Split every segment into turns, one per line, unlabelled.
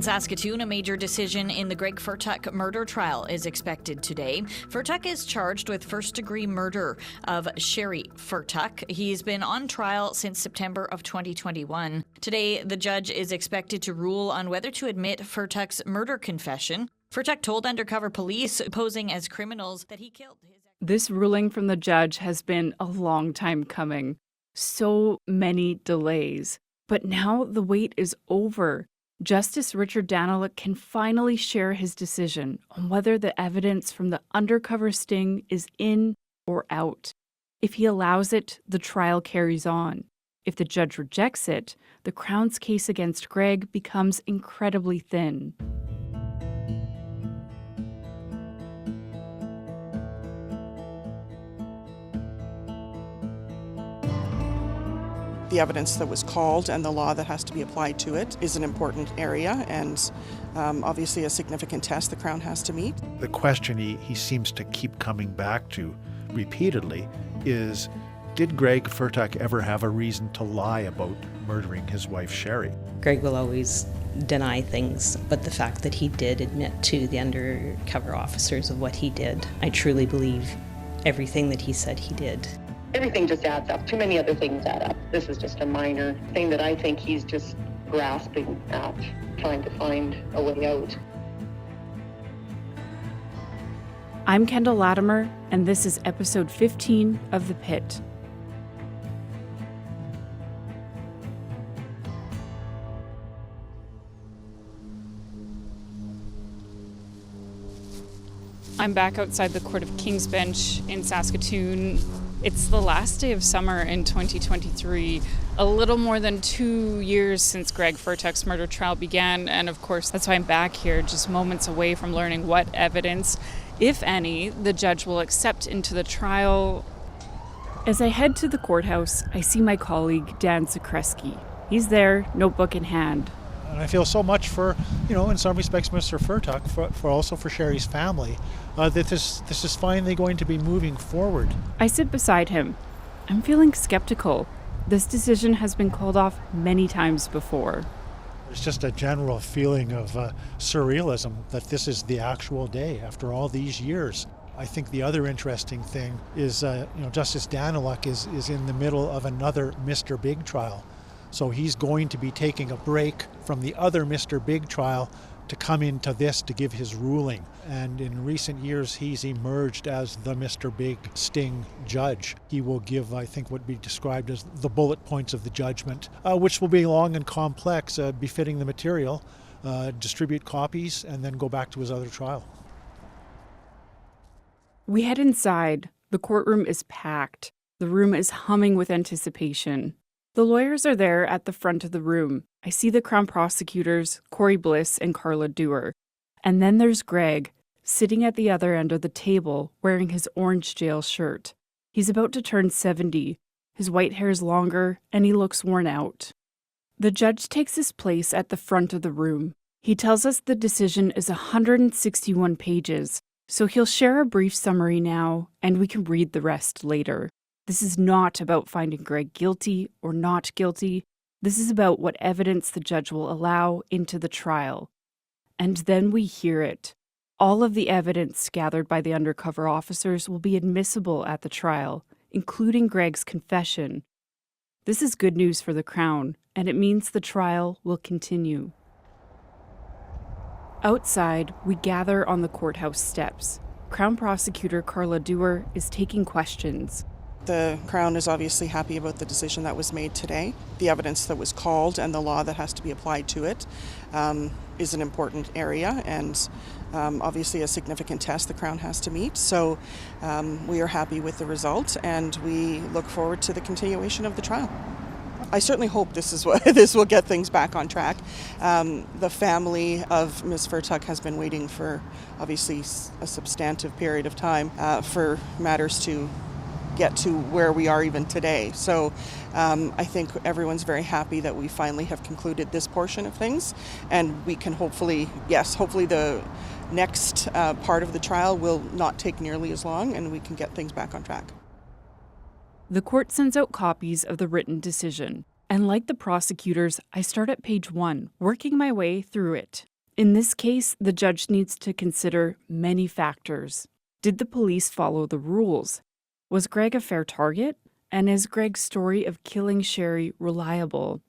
In Saskatchewan, a major decision in the Greg Fertuck murder trial is expected today. Fertuck is charged with first-degree murder of Sheree Fertuck. He's been on trial since September of 2021. Today, the judge is expected to rule on whether to admit Fertuck's murder confession. Fertuck told undercover police posing as criminals that he killed his...
This ruling from the judge has been a long time coming. So many delays. But now the wait is over. Justice Richard Daniluk can finally share his decision on whether the evidence from the undercover sting is in or out. If he allows it, the trial carries on. If the judge rejects it, the Crown's case against Greg becomes incredibly thin.
The evidence that was called and the law that has to be applied to it is an important area and obviously a significant test the Crown has to meet.
The question he seems to keep coming back to repeatedly is, did Greg Fertuck ever have a reason to lie about murdering his wife, Sheree?
Greg will always deny things, but the fact that he did admit to the undercover officers of what he did, I truly believe everything that he said he did.
Everything just adds up. Too many other things add up. This is just a minor thing that I think he's just grasping at, trying to find a way out.
I'm Kendall Latimer, and this is episode 15 of The Pit. I'm back outside the Court of King's Bench in Saskatoon. It's the last day of summer in 2023, a little more than 2 years since Greg Fertuck's murder trial began, and of course that's why I'm back here, just moments away from learning what evidence, if any, the judge will accept into the trial. As I head to the courthouse, I see my colleague Dan Zakreski. He's there, notebook in hand.
And I feel so much for, in some respects, Mr. Fertuck, for also for Sheree's family, that this is finally going to be moving forward.
I sit beside him. I'm feeling skeptical. This decision has been called off many times before.
There's just a general feeling of surrealism that this is the actual day after all these years. I think the other interesting thing is, Justice Daniluk is in the middle of another Mr. Big trial. So he's going to be taking a break from the other Mr. Big trial to come into this to give his ruling. And in recent years, he's emerged as the Mr. Big sting judge. He will give, I think, what would be described as the bullet points of the judgment, which will be long and complex, befitting the material, distribute copies, and then go back to his other trial.
We head inside. The courtroom is packed. The room is humming with anticipation. The lawyers are there at the front of the room. I see the Crown prosecutors, Corey Bliss and Carla Dewar. And then there's Greg, sitting at the other end of the table, wearing his orange jail shirt. He's about to turn 70. His white hair's longer, and he looks worn out. The judge takes his place at the front of the room. He tells us the decision is 161 pages, so he'll share a brief summary now, and we can read the rest later. This is not about finding Greg guilty or not guilty. This is about what evidence the judge will allow into the trial. And then we hear it. All of the evidence gathered by the undercover officers will be admissible at the trial, including Greg's confession. This is good news for the Crown, and it means the trial will continue. Outside, we gather on the courthouse steps. Crown Prosecutor Carla Dewar is taking questions.
The Crown is obviously happy about the decision that was made today. The evidence that was called and the law that has to be applied to it is an important area and obviously a significant test the Crown has to meet. So we are happy with the result and we look forward to the continuation of the trial. I certainly hope this will get things back on track. The family of Ms. Fertuck has been waiting for obviously a substantive period of time for matters to get to where we are even today. So I think everyone's very happy that we finally have concluded this portion of things, and we can hopefully the next part of the trial will not take nearly as long and we can get things back on track.
The court sends out copies of the written decision, and like the prosecutors, I start at page 1, working my way through it. In this case, the judge needs to consider many factors. Did the police follow the rules? Was Greg a fair target? And is Greg's story of killing Sheree reliable?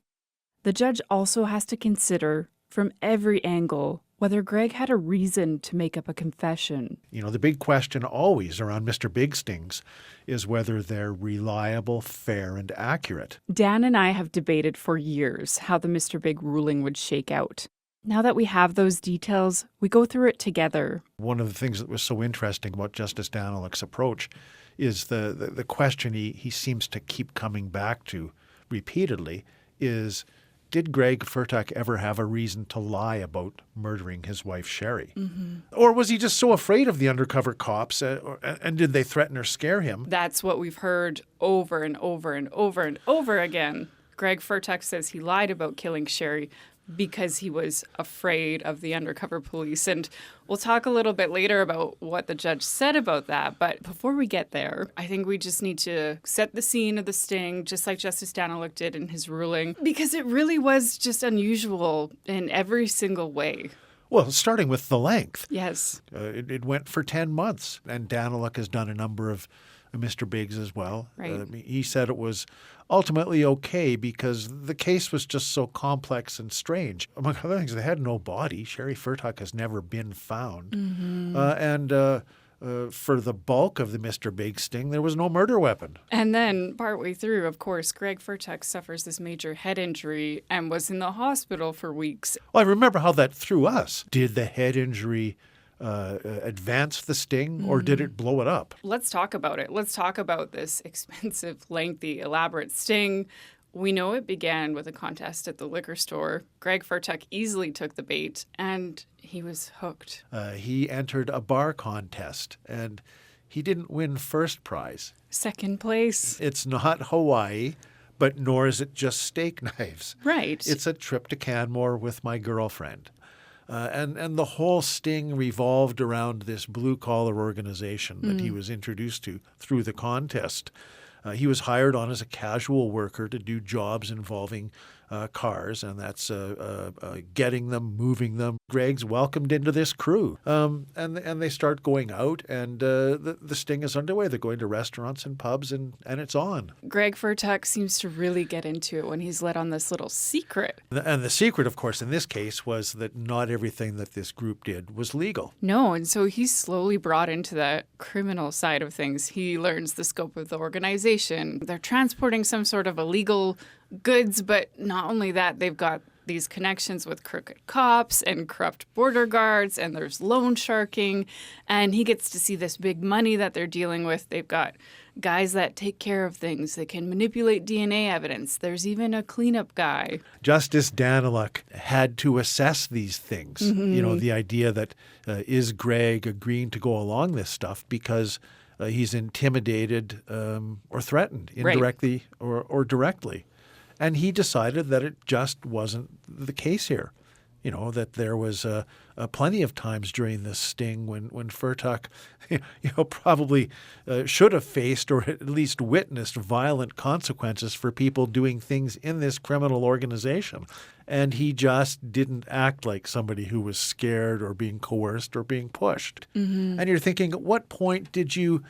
The judge also has to consider, from every angle, whether Greg had a reason to make up a confession.
The big question always around Mr. Big stings is whether they're reliable, fair, and accurate.
Dan and I have debated for years how the Mr. Big ruling would shake out. Now that we have those details, we go through it together.
One of the things that was so interesting about Justice Daniluk's approach is the question he seems to keep coming back to repeatedly is, did Greg Fertuck ever have a reason to lie about murdering his wife, Sheree? Mm-hmm. Or was he just so afraid of the undercover cops, and did they threaten or scare him?
That's what we've heard over and over and over and over again. Greg Fertuck says he lied about killing Sheree because he was afraid of the undercover police. And we'll talk a little bit later about what the judge said about that. But before we get there, I think we just need to set the scene of the sting, just like Justice Daniluk did in his ruling, because it really was just unusual in every single way.
Well, starting with the length.
Yes.
It went for 10 months, and Daniluk has done a number of Mr. Biggs as well.
Right.
He said it was ultimately okay because the case was just so complex and strange. Among other things, they had no body. Sheree Fertuck has never been found. Mm-hmm. For the bulk of the Mr. Big sting, there was no murder weapon.
And then partway through, of course, Greg Fertuck suffers this major head injury and was in the hospital for weeks.
Well, I remember how that threw us. Did the head injury advance the sting, or did it blow it up?
Let's talk about it. Let's talk about this expensive, lengthy, elaborate sting. We know it began with a contest at the liquor store. Greg Fertuck easily took the bait, and he was hooked.
He entered a bar contest, and he didn't win first prize.
Second place.
It's not Hawaii, but nor is it just steak knives.
Right.
It's a trip to Canmore with my girlfriend. And the whole sting revolved around this blue-collar organization that he was introduced to through the contest. He was hired on as a casual worker to do jobs involving cars, and that's getting them, moving them. Greg's welcomed into this crew, and they start going out, and the sting is underway. They're going to restaurants and pubs, and it's on.
Greg Fertuck seems to really get into it when he's let on this little secret.
And the secret, of course, in this case was that not everything that this group did was legal.
No, and so he's slowly brought into the criminal side of things. He learns the scope of the organization. They're transporting some sort of illegal goods, but not only that, they've got these connections with crooked cops and corrupt border guards, and there's loan sharking, and he gets to see this big money that they're dealing with. They've got guys that take care of things. They can manipulate DNA evidence. There's even a cleanup guy.
Justice Daniluk had to assess these things. Mm-hmm. The idea that is Greg agreeing to go along this stuff because he's intimidated or threatened indirectly or directly. And he decided that it just wasn't the case here. That there was plenty of times during this sting when Fertuck, probably should have faced or at least witnessed violent consequences for people doing things in this criminal organization. And he just didn't act like somebody who was scared or being coerced or being pushed. Mm-hmm. And you're thinking, at what point did you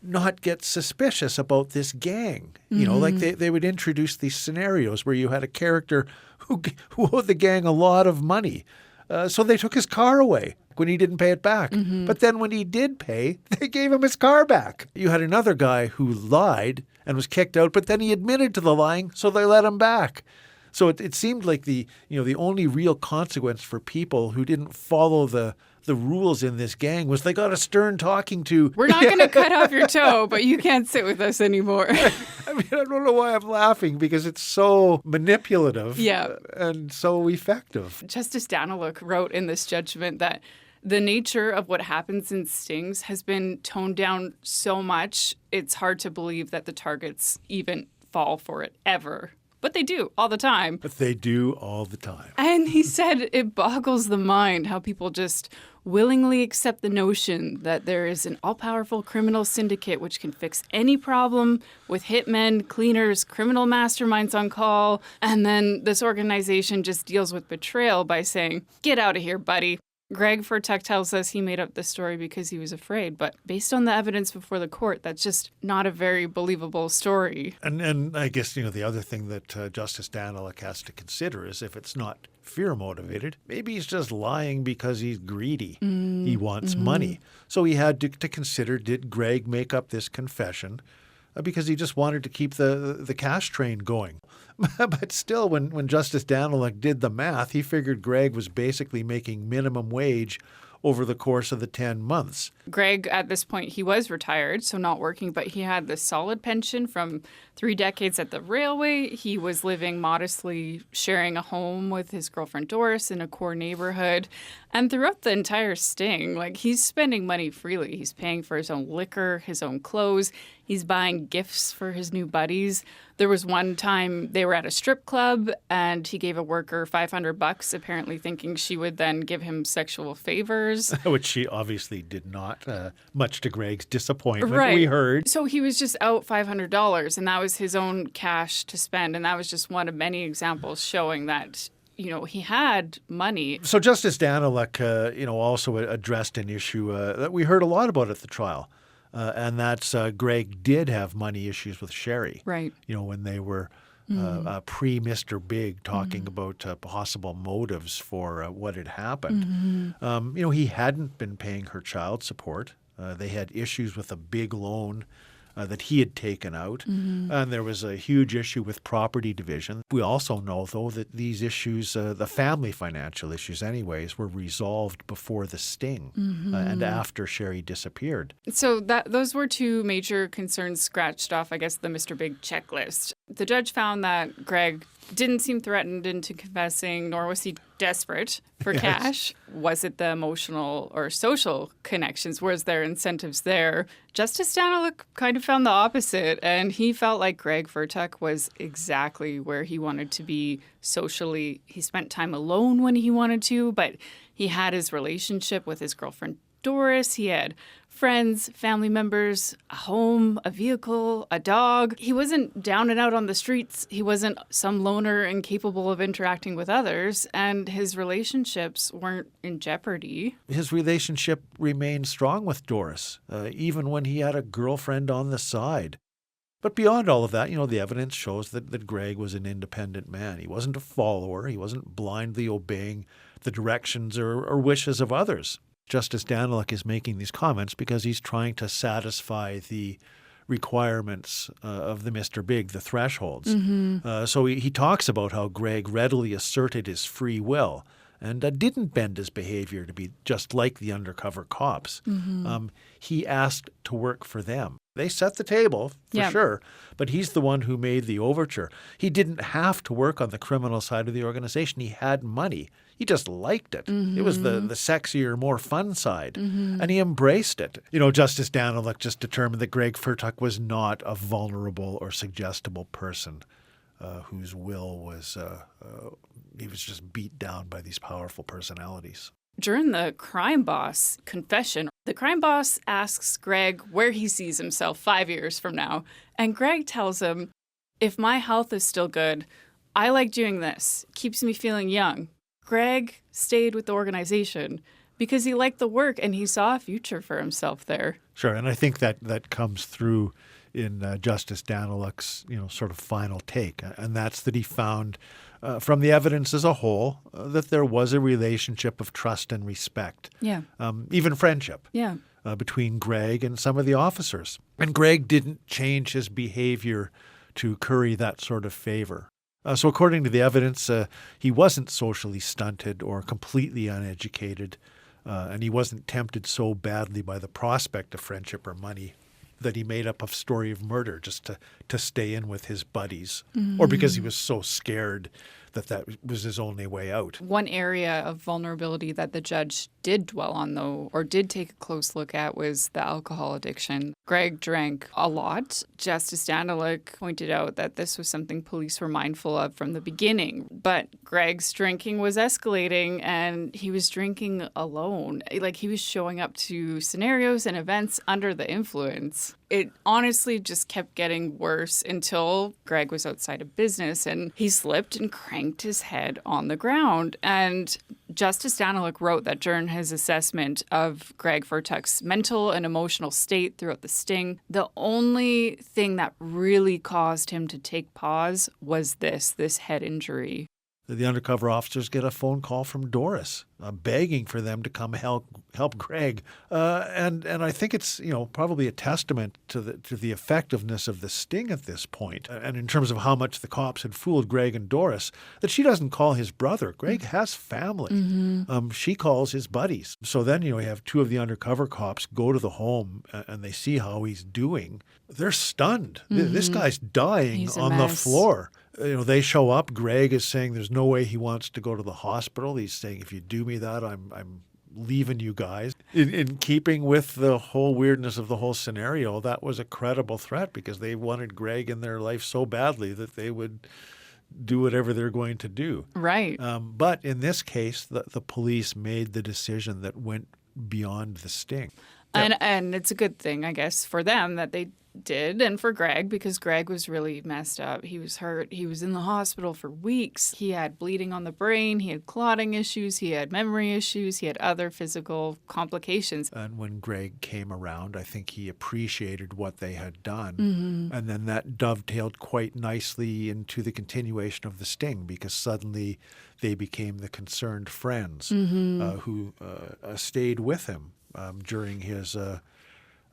not get suspicious about this gang? Like they would introduce these scenarios where you had a character who owed the gang a lot of money. So they took his car away when he didn't pay it back. Mm-hmm. But then when he did pay, they gave him his car back. You had another guy who lied and was kicked out, but then he admitted to the lying, so they let him back. So it seemed like the only real consequence for people who didn't follow the rules in this gang was they got a stern talking to.
We're not going to cut off your toe, but you can't sit with us anymore.
I don't know why I'm laughing, because it's so manipulative and so effective.
Justice Daniluk wrote in this judgment that the nature of what happens in stings has been toned down so much, it's hard to believe that the targets even fall for it ever. but they do all the time.
But they do all the time.
And he said it boggles the mind how people just willingly accept the notion that there is an all-powerful criminal syndicate which can fix any problem with hitmen, cleaners, criminal masterminds on call. And then this organization just deals with betrayal by saying, get out of here, buddy. Greg Fertuck tells us he made up this story because he was afraid, but based on the evidence before the court, that's just not a very believable story.
And I guess, the other thing that Justice Daniluk has to consider is if it's not fear-motivated, maybe he's just lying because he's greedy. He wants money. So he had to consider, did Greg make up this confession because he just wanted to keep the cash train going? But still, when Justice Daniluk did the math, he figured Greg was basically making minimum wage over the course of the 10 months.
Greg, at this point, he was retired, so not working, but he had this solid pension from 3 decades at the railway. He was living modestly, sharing a home with his girlfriend Doris in a core neighborhood. And throughout the entire sting, he's spending money freely. He's paying for his own liquor, his own clothes. He's buying gifts for his new buddies. There was one time they were at a strip club and he gave a worker $500, apparently thinking she would then give him sexual favors.
Which she obviously did not, much to Greg's disappointment,
Right.
we heard.
So he was just out $500, and that was his own cash to spend. And that was just one of many examples showing that, he had money.
So Justice Daniluk, also addressed an issue that we heard a lot about at the trial. And that's Greg did have money issues with Sheree.
Right.
When they were pre-Mr. Big talking about possible motives for what had happened. He hadn't been paying her child support. They had issues with a big loan that he had taken out. And there was a huge issue with property division. We also know, though, that these issues, the family financial issues anyways, were resolved before the sting and after Sheree disappeared.
So those were 2 major concerns scratched off, I guess, the Mr. Big checklist. The judge found that Greg didn't seem threatened into confessing, nor was he desperate for cash. Was it the emotional or social connections? Was there incentives there? Justice Daniluk kind of found the opposite, and he felt like Greg Fertuck was exactly where he wanted to be socially. He spent time alone when he wanted to, but he had his relationship with his girlfriend Doris. He had friends, family members, a home, a vehicle, a dog. He wasn't down and out on the streets. He wasn't some loner incapable of interacting with others, and his relationships weren't in jeopardy.
His relationship remained strong with Doris, even when he had a girlfriend on the side. But beyond all of that, the evidence shows that Greg was an independent man. He wasn't a follower. He wasn't blindly obeying the directions or wishes of others. Justice Daniluk is making these comments because he's trying to satisfy the requirements of the Mr. Big, the thresholds. So he talks about how Greg readily asserted his free will and didn't bend his behavior to be just like the undercover cops. He asked to work for them. They set the table, for sure, but he's the one who made the overture. He didn't have to work on the criminal side of the organization. He had money. He just liked it. It was the sexier, more fun side, and he embraced it. Justice Daniluk just determined that Greg Fertuck was not a vulnerable or suggestible person whose will was, he was just beat down by these powerful personalities.
During the crime boss confession, the crime boss asks Greg where he sees himself 5 years from now. And Greg tells him, if my health is still good, I like doing this. Keeps me feeling young. Greg stayed with the organization because he liked the work and he saw a future for himself there.
Sure, and I think that comes through in Justice Daniluk's, sort of final take, and that's that he found from the evidence as a whole that there was a relationship of trust and respect, even friendship, between Greg and some of the officers. And Greg didn't change his behavior to curry that sort of favor. So according to the evidence, he wasn't socially stunted or completely uneducated, and he wasn't tempted so badly by the prospect of friendship or money that he made up a story of murder just to stay in with his buddies, or because he was so scared that was his only way out.
One area of vulnerability that the judge did dwell on, though, or did take a close look at, was the alcohol addiction. Greg drank a lot. Justice Daniluk pointed out that this was something police were mindful of from the beginning. But Greg's drinking was escalating, and he was drinking alone. Like, he was showing up to scenarios and events under the influence. It honestly just kept getting worse until Greg was outside of business and he slipped and cranked his head on the ground. And Justice Daniluk wrote that during his assessment of Greg Fertuck's mental and emotional state throughout the sting, the only thing that really caused him to take pause was this head injury.
The undercover officers get a phone call from Doris begging for them to come help Greg. And I think it's, probably a testament to the effectiveness of the sting at this point. And in terms of how much the cops had fooled Greg and Doris, that she doesn't call his brother. Greg has family. She calls his buddies. So then, you have two of the undercover cops go to the home and they see how he's doing. They're stunned. This guy's dying
He's a
on the
mess.
floor. They show up. Greg is saying there's no way he wants to go to the hospital. He's saying, if you do me that, I'm leaving you guys. In keeping with the whole weirdness of the whole scenario, that was a credible threat because they wanted Greg in their life so badly that they would do whatever they're going to do.
Right.
But in this case, the police made the decision that went beyond the sting.
And it's a good thing, I guess, for them that they did, and for Greg, because Greg was really messed up. He was hurt. He was in the hospital for weeks. He had bleeding on the brain. He had clotting issues. He had memory issues. He had other physical complications.
And when Greg came around, I think he appreciated what they had done. And then that dovetailed quite nicely into the continuation of the sting because suddenly they became the concerned friends who stayed with him during his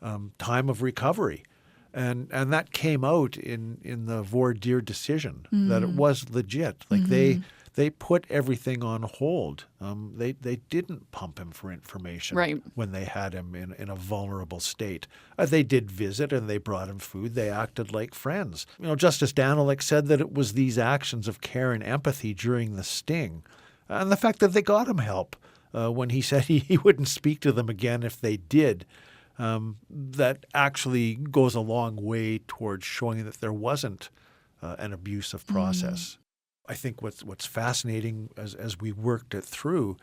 time of recovery. And that came out in the Voir decision that it was legit. Like they put everything on hold. They didn't pump him for information when they had him in a vulnerable state. They did visit and they brought him food. They acted like friends. Justice Daniluk said that it was these actions of care and empathy during the sting and the fact that they got him help when he said he wouldn't speak to them again if they did. That actually goes a long way towards showing that there wasn't an abusive process. I think what's fascinating as we worked it through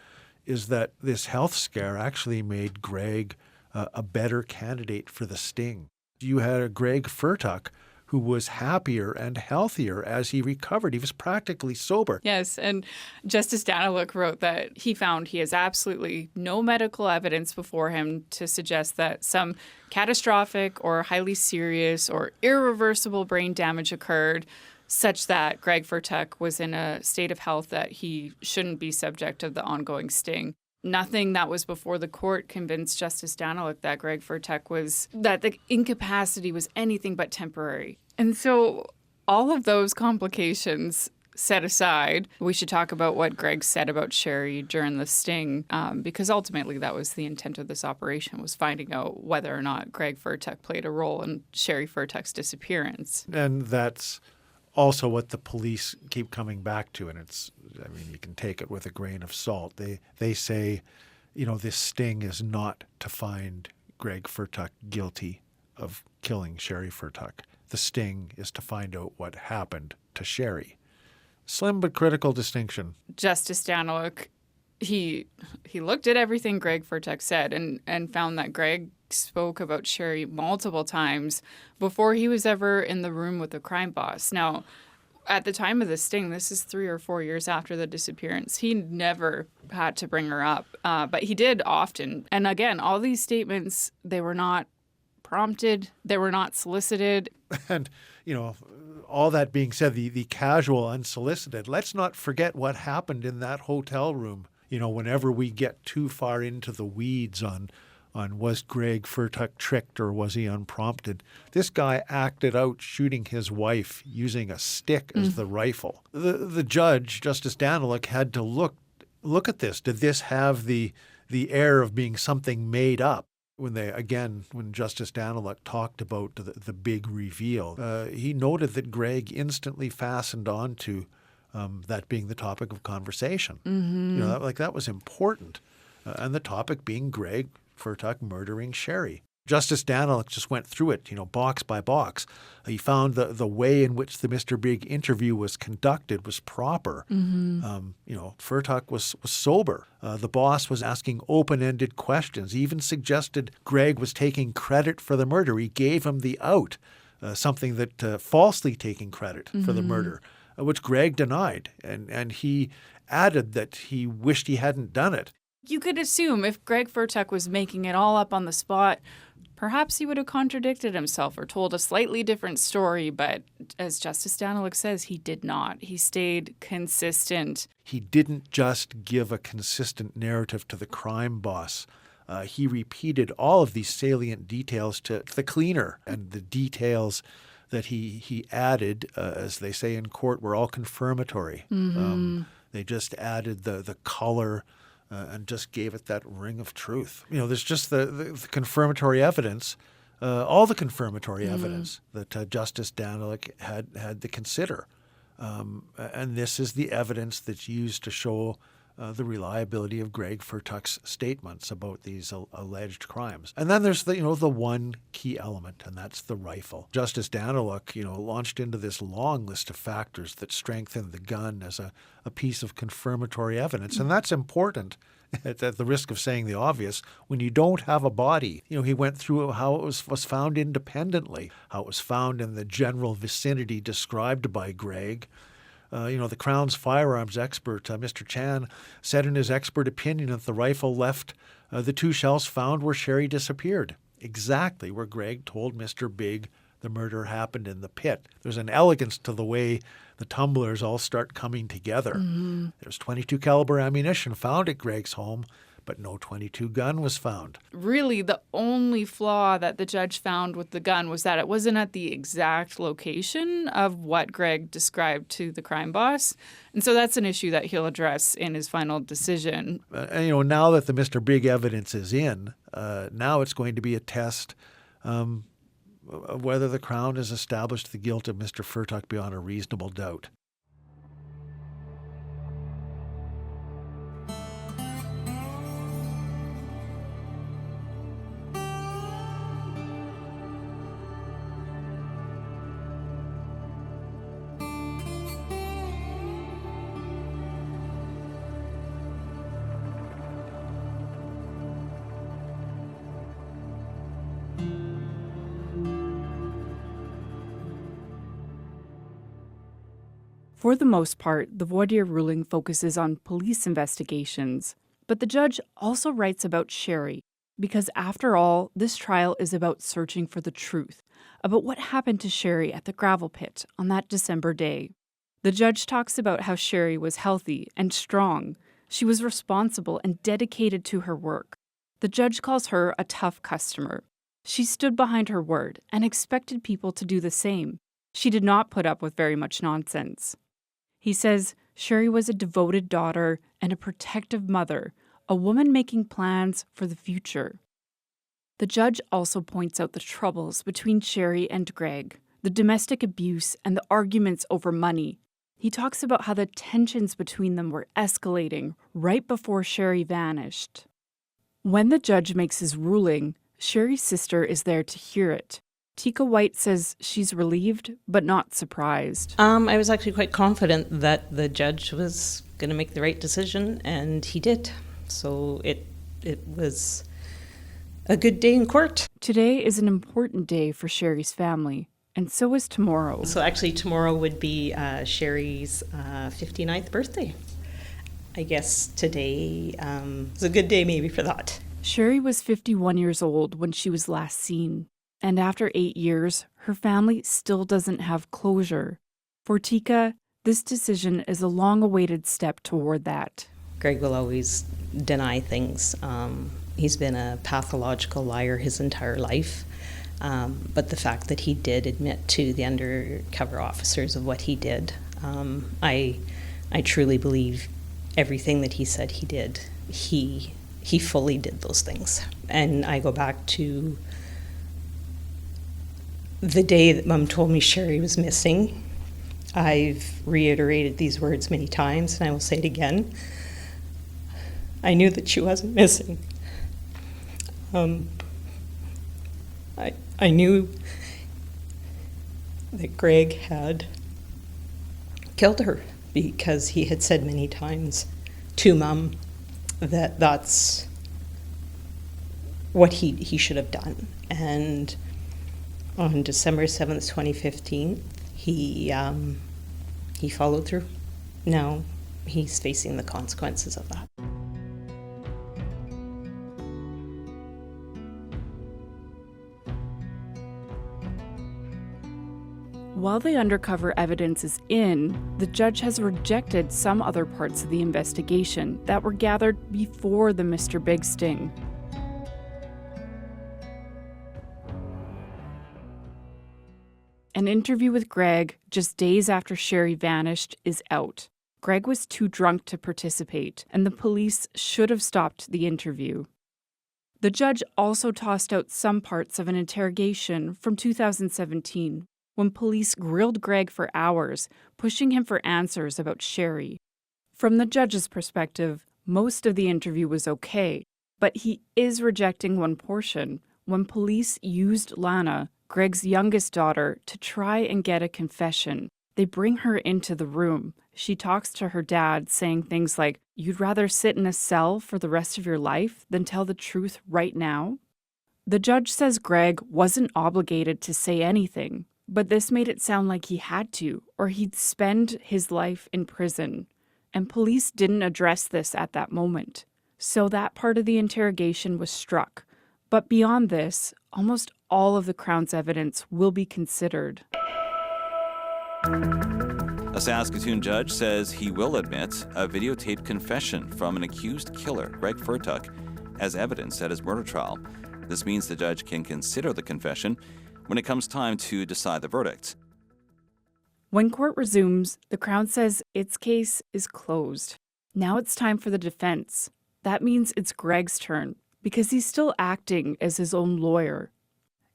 is that this health scare actually made Greg a better candidate for the sting. You had a Greg Fertuck who was happier and healthier as he recovered. He was practically sober.
Yes, and Justice Daniluk wrote that he found he has absolutely no medical evidence before him to suggest that some catastrophic or highly serious or irreversible brain damage occurred such that Greg Fertuck was in a state of health that he shouldn't be subject of the ongoing sting. Nothing that was before the court convinced Justice Daniluk that Greg Fertuck that the incapacity was anything but temporary. And so all of those complications set aside, we should talk about what Greg said about Sheree during the sting, because ultimately that was the intent of this operation, was finding out whether or not Greg Fertuck played a role in Sheree Fertuck's disappearance.
And that's also what the police keep coming back to, and you can take it with a grain of salt. They say, this sting is not to find Greg Fertuck guilty of killing Sheree Fertuck. The sting is to find out what happened to Sheree. Slim but critical distinction.
Justice Daniluk, he looked at everything Greg Fertuck said and found that Greg spoke about Sheree multiple times before he was ever in the room with the crime boss. Now, at the time of the sting, this is 3 or 4 years after the disappearance, he never had to bring her up, but he did often. And again, all these statements, they were not prompted, they were not solicited.
And, all that being said, the casual, unsolicited, let's not forget what happened in that hotel room. Whenever we get too far into the weeds on was Greg Fertuck tricked or was he unprompted, this guy acted out shooting his wife using a stick as the rifle. The judge, Justice Daniluk, had to look at this. Did this have the air of being something made up? When Justice Daniluk talked about the big reveal, he noted that Greg instantly fastened on to that being the topic of conversation. That was important. And the topic being Greg Fertuck murdering Sheree. Justice Daniluk just went through it, box by box. He found the way in which the Mr. Big interview was conducted was proper. Fertuck was sober. The boss was asking open-ended questions. He even suggested Greg was taking credit for the murder. He gave him the out, something that falsely taking credit for the murder, which Greg denied. And he added that he wished he hadn't done it.
You could assume if Greg Fertuck was making it all up on the spot, perhaps he would have contradicted himself or told a slightly different story, but as Justice Daniluk says, he did not. He stayed consistent.
He didn't just give a consistent narrative to the crime boss. He repeated all of these salient details to the cleaner, and the details that he added, as they say in court, were all confirmatory. They just added the color and just gave it that ring of truth. There's just the confirmatory evidence, all the confirmatory evidence that Justice Daniluk had to consider. And this is the evidence that's used to show the reliability of Greg Fertuck's statements about these alleged crimes. And then there's the one key element, and that's the rifle. Justice Daniluk, launched into this long list of factors that strengthen the gun as a piece of confirmatory evidence. And that's important, at the risk of saying the obvious, when you don't have a body. He went through how it was found independently, how it was found in the general vicinity described by Greg. The Crown's firearms expert, Mr. Chan, said in his expert opinion that the rifle left the two shells found where Sheree disappeared, exactly where Greg told Mr. Big the murder happened in the pit. There's an elegance to the way the tumblers all start coming together. There's .22 caliber ammunition found at Greg's home, but no .22 gun was found.
Really, the only flaw that the judge found with the gun was that it wasn't at the exact location of what Greg described to the crime boss. And so that's an issue that he'll address in his final decision.
Now that the Mr. Big evidence is in, now it's going to be a test of whether the Crown has established the guilt of Mr. Fertuck beyond a reasonable doubt.
For the most part, the voir dire ruling focuses on police investigations, but the judge also writes about Sheree, because after all, this trial is about searching for the truth, about what happened to Sheree at the gravel pit on that December day. The judge talks about how Sheree was healthy and strong. She was responsible and dedicated to her work. The judge calls her a tough customer. She stood behind her word and expected people to do the same. She did not put up with very much nonsense. He says Sheree was a devoted daughter and a protective mother, a woman making plans for the future. The judge also points out the troubles between Sheree and Greg, the domestic abuse and the arguments over money. He talks about how the tensions between them were escalating right before Sheree vanished. When the judge makes his ruling, Sheree's sister is there to hear it. Tika White says she's relieved, but not surprised.
I was actually quite confident that the judge was going to make the right decision, and he did. So it was a good day in court.
Today is an important day for Sheree's family, and so is tomorrow.
So actually tomorrow would be Sheree's 59th birthday. I guess today is a good day maybe for that.
Sheree was 51 years old when she was last seen. And after 8 years, her family still doesn't have closure. For Tika, this decision is a long-awaited step toward that.
Greg will always deny things. He's been a pathological liar his entire life. But the fact that he did admit to the undercover officers of what he did, I truly believe everything that he said he did, he he fully did those things. And I go back to the day that Mom told me Sheree was missing. I've reiterated these words many times, and I will say it again. I knew that she wasn't missing. I knew that Greg had killed her because he had said many times to Mom that that's what he should have done. And on December 7th, 2015, he followed through. Now he's facing the consequences of that.
While the undercover evidence is in, the judge has rejected some other parts of the investigation that were gathered before the Mr. Big sting. An interview with Greg just days after Sheree vanished is out. Greg was too drunk to participate, and the police should have stopped the interview. The judge also tossed out some parts of an interrogation from 2017, when police grilled Greg for hours, pushing him for answers about Sheree. From the judge's perspective, most of the interview was okay, but he is rejecting one portion when police used Lana, Greg's youngest daughter, to try and get a confession. They bring her into the room. She talks to her dad, saying things like, "You'd rather sit in a cell for the rest of your life than tell the truth right now?" The judge says Greg wasn't obligated to say anything, but this made it sound like he had to, or he'd spend his life in prison. And police didn't address this at that moment. So that part of the interrogation was struck. But beyond this, almost all of the Crown's evidence will be considered.
A Saskatoon judge says he will admit a videotaped confession from an accused killer, Greg Fertuck, as evidence at his murder trial. This means the judge can consider the confession when it comes time to decide the verdict.
When court resumes, the Crown says its case is closed. Now it's time for the defense. That means it's Greg's turn, because he's still acting as his own lawyer.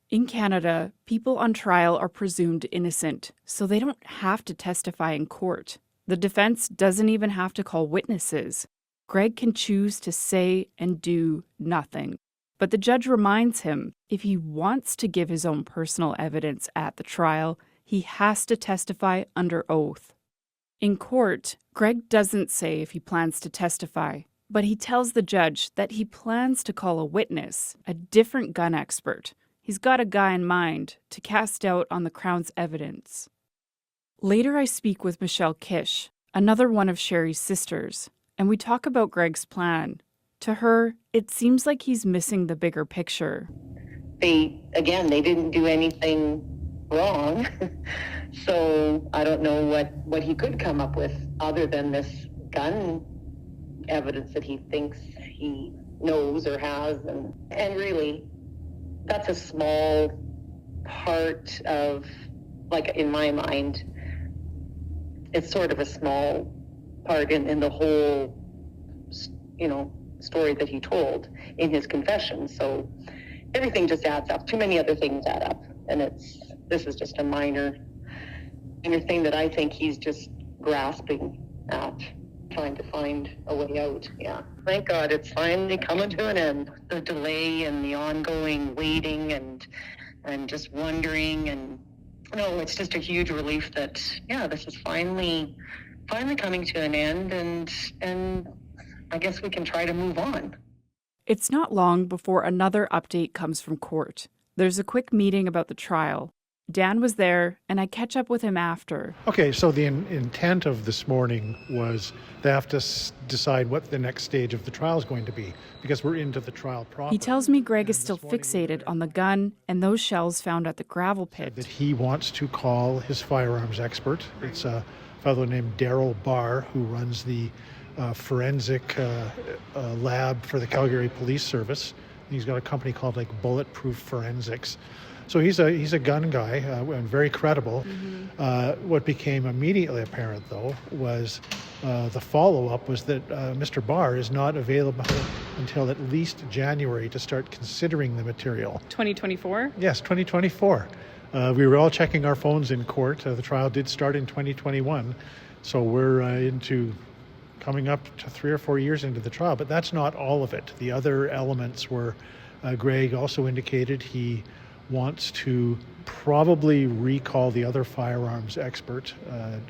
In Canada, people on trial are presumed innocent, so they don't have to testify in court. The defense doesn't even have to call witnesses. Greg can choose to say and do nothing. But the judge reminds him, if he wants to give his own personal evidence at the trial, he has to testify under oath. In court, Greg doesn't say if he plans to testify, but he tells the judge that he plans to call a witness, a different gun expert. He's got a guy in mind to cast doubt on the Crown's evidence. Later, I speak with Michelle Kish, another one of Sheree's sisters, and we talk about Greg's plan. To her, it seems like he's missing the bigger picture.
They didn't do anything wrong. So I don't know what he could come up with other than this gun evidence that he thinks he knows or has. And really, that's a small part of, like, in my mind, it's sort of a small part in the whole, story that he told in his confession. So everything just adds up. Too many other things add up. And this is just a minor thing that I think he's just grasping at, trying to find a way out. Yeah. Thank God it's finally coming to an end. The delay and the ongoing waiting and just wondering, and no, it's just a huge relief that, this is finally coming to an end, and I guess we can try to move on.
It's not long before another update comes from court. There's a quick meeting about the trial. Dan was there, and I catch up with him after.
Okay, so the intent of this morning was they have to decide what the next stage of the trial is going to be, because we're into the trial proper.
He tells me Greg is still fixated on the gun and those shells found at the gravel pit.
That he wants to call his firearms expert. It's a fellow named Daryl Barr, who runs the forensic lab for the Calgary Police Service. He's got a company called Bulletproof Forensics. So he's a gun guy and very credible. What became immediately apparent, though, was the follow-up was that Mr. Barr is not available until at least January to start considering the material.
2024?
Yes, 2024. We were all checking our phones in court. The trial did start in 2021, so we're coming up to 3 or 4 years into the trial. But that's not all of it. The other elements were, Greg also indicated he wants to probably recall the other firearms expert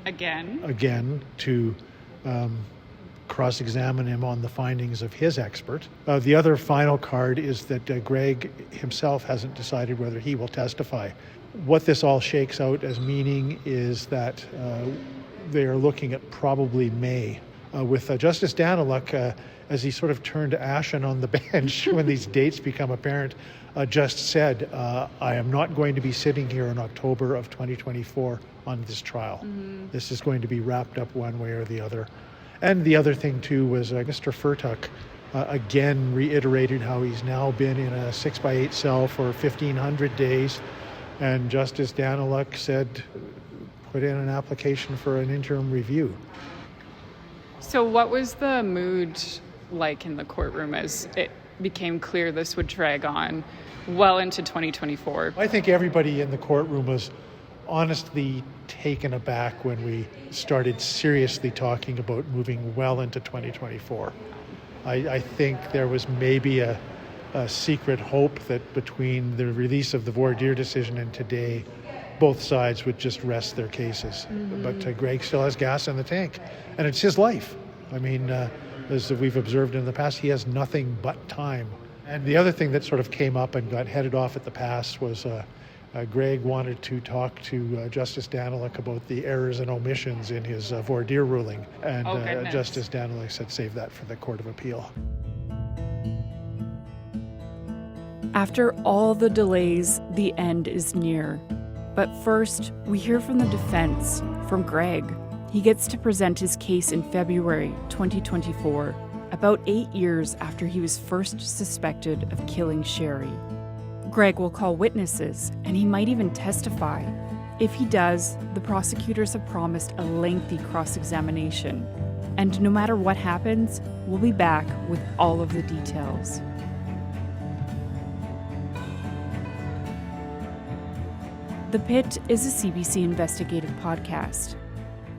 again to cross-examine him on the findings of his expert. The other final card is that Greg himself hasn't decided whether he will testify. What this all shakes out as meaning is that they are looking at probably May. With Justice Daniluk, as he sort of turned ashen on the bench when these dates become apparent, just said, I am not going to be sitting here in October of 2024 on this trial. This is going to be wrapped up one way or the other. And the other thing, too, was Mr. Fertuck again reiterated how he's now been in a 6x8 cell for 1,500 days. And Justice Daniluk said, put in an application for an interim review.
So what was the mood like in the courtroom as it became clear this would drag on well into 2024?
I think everybody in the courtroom was honestly taken aback when we started seriously talking about moving well into 2024. I think there was maybe a secret hope that between the release of the voir dire decision and today, both sides would just rest their cases. But Greg still has gas in the tank, and it's his life. I mean, as we've observed in the past, he has nothing but time. And the other thing that sort of came up and got headed off at the pass was Greg wanted to talk to Justice Daniluk about the errors and omissions in his voir dire ruling. And Justice Daniluk said, save that for the Court of Appeal.
After all the delays, the end is near. But first, we hear from the defense, from Greg. He gets to present his case in February 2024, about 8 years after he was first suspected of killing Sheree. Greg will call witnesses, and he might even testify. If he does, the prosecutors have promised a lengthy cross-examination. And no matter what happens, we'll be back with all of the details. The Pit is a CBC investigative podcast.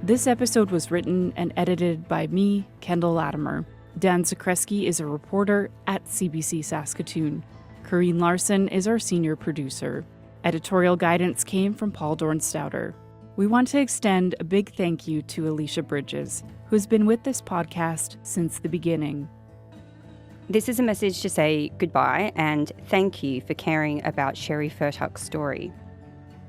This episode was written and edited by me, Kendall Latimer. Dan Zakreski is a reporter at CBC Saskatoon. Corrine Larson is our senior producer. Editorial guidance came from Paul Dornstouter. We want to extend a big thank you to Alicia Bridges, who has been with this podcast since the beginning.
This is a message to say goodbye and thank you for caring about Sheree Fertuck's story.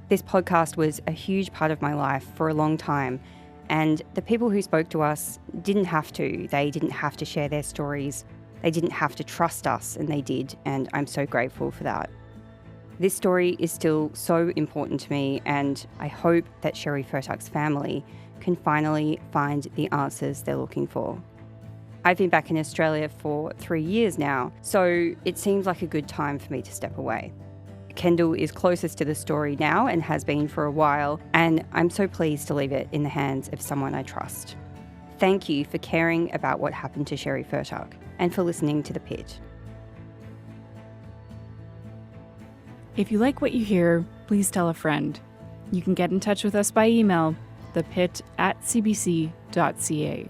This podcast was a huge part of my life for a long time, and the people who spoke to us didn't have to. They didn't have to share their stories. They didn't have to trust us, and they did, and I'm so grateful for that. This story is still so important to me, and I hope that Sheree Fertuck's family can finally find the answers they're looking for. I've been back in Australia for 3 years now, so it seems like a good time for me to step away. Kendall is closest to the story now and has been for a while, and I'm so pleased to leave it in the hands of someone I trust. Thank you for caring about what happened to Sheree Fertuck and for listening to The Pit.
If you like what you hear, please tell a friend. You can get in touch with us by email, thepit@cbc.ca.